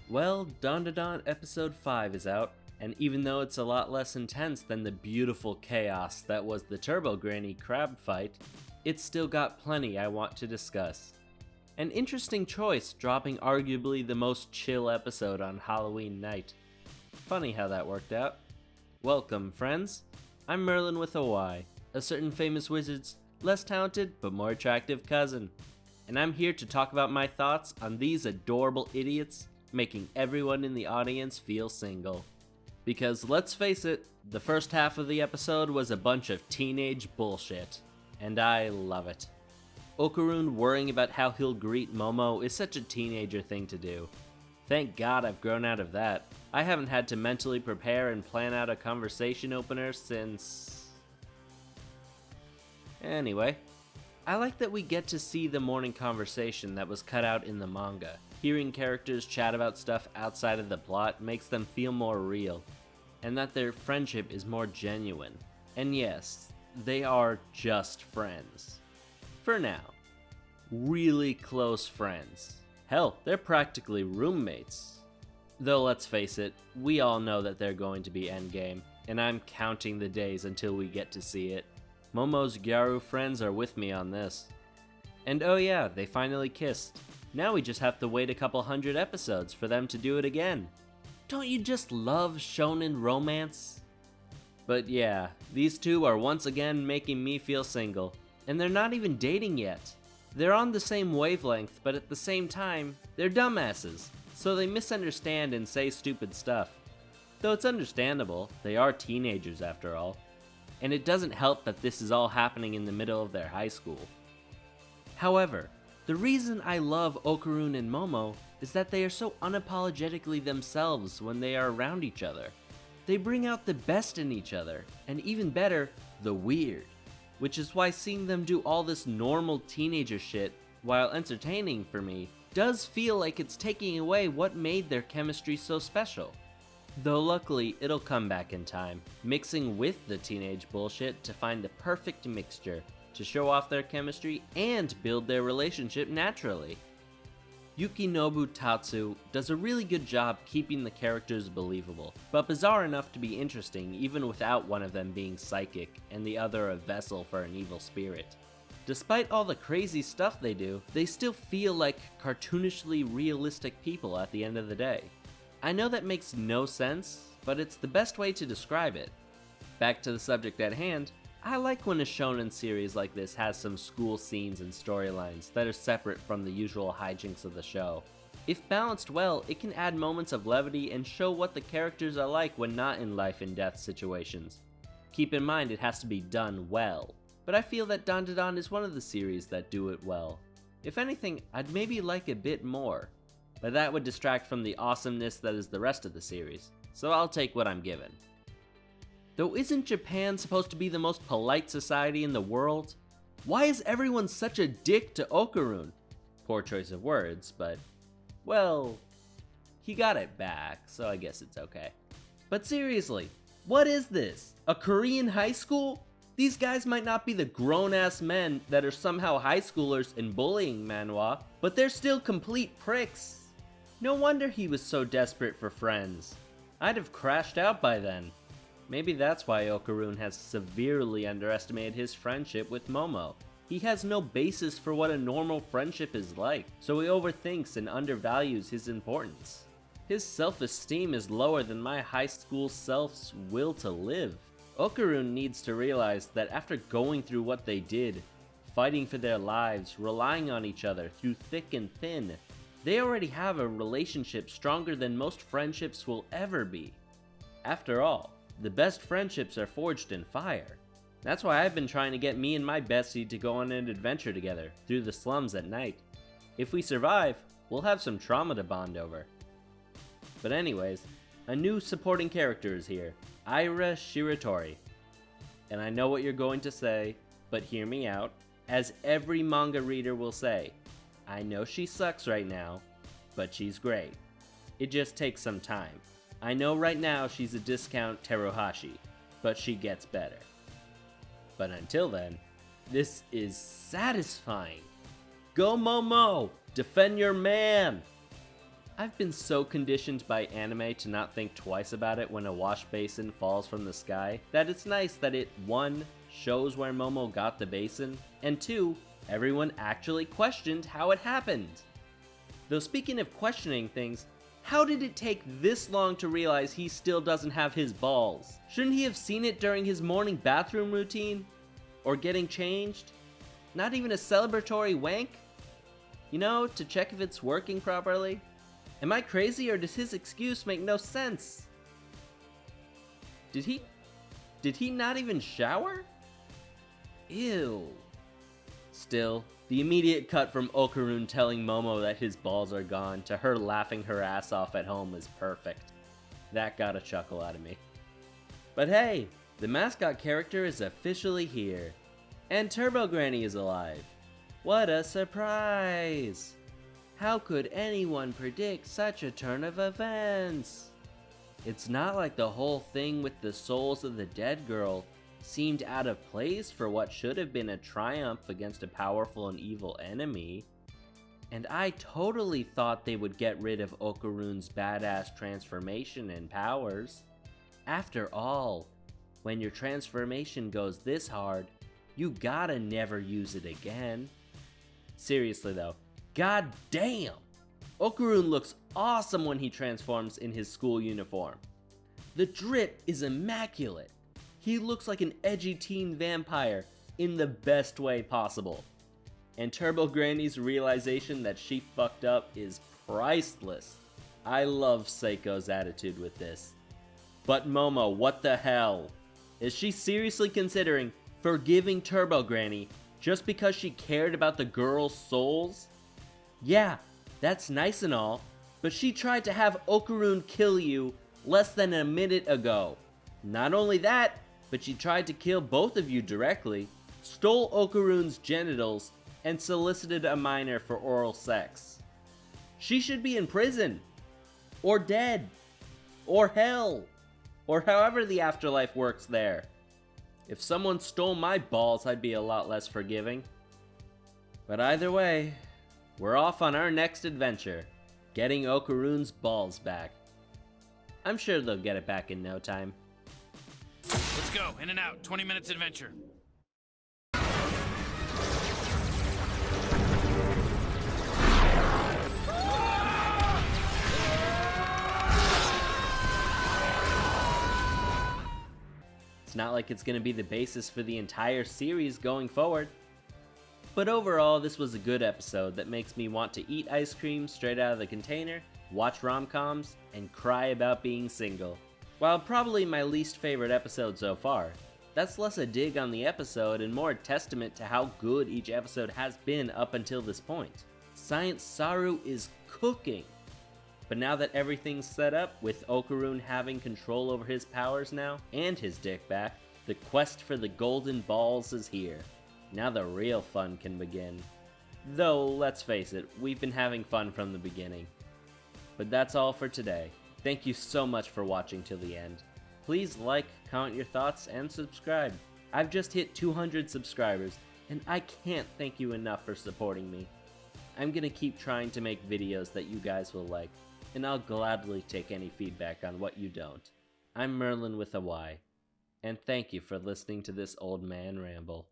Well, Dandadan episode 5 is out, and even though it's a lot less intense than the beautiful chaos that was the Turbo Granny crab fight, it's still got plenty I want to discuss. An interesting choice, dropping arguably the most chill episode on Halloween night. Funny how that worked out. Welcome, friends. I'm Merlin with a Y, a certain famous wizard's less talented but more attractive cousin. And I'm here to talk about my thoughts on these adorable idiots making everyone in the audience feel single. Because let's face it, the first half of the episode was a bunch of teenage bullshit, and I love it. Okarun worrying about how he'll greet Momo is such a teenager thing to do. Thank God I've grown out of that. I haven't had to mentally prepare and plan out a conversation opener since... Anyway, I like that we get to see the morning conversation that was cut out in the manga. Hearing characters chat about stuff outside of the plot makes them feel more real, and that their friendship is more genuine. And yes, they are just friends. For now. Really close friends. Hell, they're practically roommates. Though let's face it, we all know that they're going to be endgame, and I'm counting the days until we get to see it. Momo's Gyaru friends are with me on this. And oh yeah, they finally kissed. Now we just have to wait a couple hundred episodes for them to do it again. Don't you just love Shonen Romance? But yeah, these two are once again making me feel single. And they're not even dating yet. They're on the same wavelength, but at the same time, they're dumbasses. So they misunderstand and say stupid stuff. Though it's understandable, they are teenagers after all. And it doesn't help that this is all happening in the middle of their high school. However, the reason I love Okarun and Momo is that they are so unapologetically themselves when they are around each other. They bring out the best in each other, and even better, the weird. Which is why seeing them do all this normal teenager shit, while entertaining for me, does feel like it's taking away what made their chemistry so special. Though luckily, it'll come back in time, mixing with the teenage bullshit to find the perfect mixture to show off their chemistry and build their relationship naturally. Yukinobu Tatsu does a really good job keeping the characters believable, but bizarre enough to be interesting even without one of them being psychic and the other a vessel for an evil spirit. Despite all the crazy stuff they do, they still feel like cartoonishly realistic people at the end of the day. I know that makes no sense, but it's the best way to describe it. Back to the subject at hand, I like when a shonen series like this has some school scenes and storylines that are separate from the usual hijinks of the show. If balanced well, it can add moments of levity and show what the characters are like when not in life and death situations. Keep in mind it has to be done well, but I feel that Dandadan is one of the series that do it well. If anything, I'd maybe like a bit more, but that would distract from the awesomeness that is the rest of the series, so I'll take what I'm given. Though isn't Japan supposed to be the most polite society in the world? Why is everyone such a dick to Okarun? Poor choice of words, but, well, he got it back, so I guess it's okay. But seriously, what is this? A Korean high school? These guys might not be the grown-ass men that are somehow high schoolers in bullying manhwa, but they're still complete pricks. No wonder he was so desperate for friends. I'd have crashed out by then. Maybe that's why Okarun has severely underestimated his friendship with Momo. He has no basis for what a normal friendship is like, so he overthinks and undervalues his importance. His self-esteem is lower than my high school self's will to live. Okarun needs to realize that after going through what they did, fighting for their lives, relying on each other through thick and thin, they already have a relationship stronger than most friendships will ever be. After all, the best friendships are forged in fire. That's why I've been trying to get me and my bestie to go on an adventure together through the slums at night. If we survive, we'll have some trauma to bond over. But anyways, a new supporting character is here, Aira Shiratori. And I know what you're going to say, but hear me out. As every manga reader will say, I know she sucks right now, but she's great. It just takes some time. I know right now she's a discount Teruhashi, but she gets better. But until then, this is satisfying. Go Momo! Defend your man! I've been so conditioned by anime to not think twice about it when a wash basin falls from the sky that it's nice that it 1. Shows where Momo got the basin, and 2. Everyone actually questioned how it happened. Though speaking of questioning things, how did it take this long to realize he still doesn't have his balls? Shouldn't he have seen it during his morning bathroom routine? Or getting changed? Not even a celebratory wank? You know, to check if it's working properly? Am I crazy, or does his excuse make no sense? Did he not even shower? Ew. Still, the immediate cut from Okarun telling Momo that his balls are gone to her laughing her ass off at home was perfect. That got a chuckle out of me. But hey, the mascot character is officially here. And Turbo Granny is alive. What a surprise! How could anyone predict such a turn of events? It's not like the whole thing with the souls of the dead girl seemed out of place for what should have been a triumph against a powerful and evil enemy. And I totally thought they would get rid of Okarun's badass transformation and powers. After all, when your transformation goes this hard, you gotta never use it again. Seriously though, god damn! Okarun looks awesome when he transforms in his school uniform. The drip is immaculate. He looks like an edgy teen vampire in the best way possible. And Turbo Granny's realization that she fucked up is priceless. I love Seiko's attitude with this. But Momo, what the hell? Is she seriously considering forgiving Turbo Granny just because she cared about the girls' souls? Yeah, that's nice and all, but she tried to have Okarun kill you less than a minute ago. Not only that, but she tried to kill both of you directly, stole Okarun's genitals, and solicited a minor for oral sex. She should be in prison, or dead, or hell, or however the afterlife works there. If someone stole my balls, I'd be a lot less forgiving. But either way, we're off on our next adventure, getting Okarun's balls back. I'm sure they'll get it back in no time. Let's go, in and out, 20 minutes adventure. It's not like it's going to be the basis for the entire series going forward. But overall, this was a good episode that makes me want to eat ice cream straight out of the container, watch rom-coms, and cry about being single. While probably my least favorite episode so far, that's less a dig on the episode and more a testament to how good each episode has been up until this point. Science Saru is cooking! But now that everything's set up, with Okarun having control over his powers now, and his dick back, the quest for the golden balls is here. Now the real fun can begin. Though, let's face it, we've been having fun from the beginning. But that's all for today. Thank you so much for watching till the end. Please like, comment your thoughts, and subscribe. I've just hit 200 subscribers, and I can't thank you enough for supporting me. I'm gonna keep trying to make videos that you guys will like, and I'll gladly take any feedback on what you don't. I'm Merlin with a Y, and thank you for listening to this old man ramble.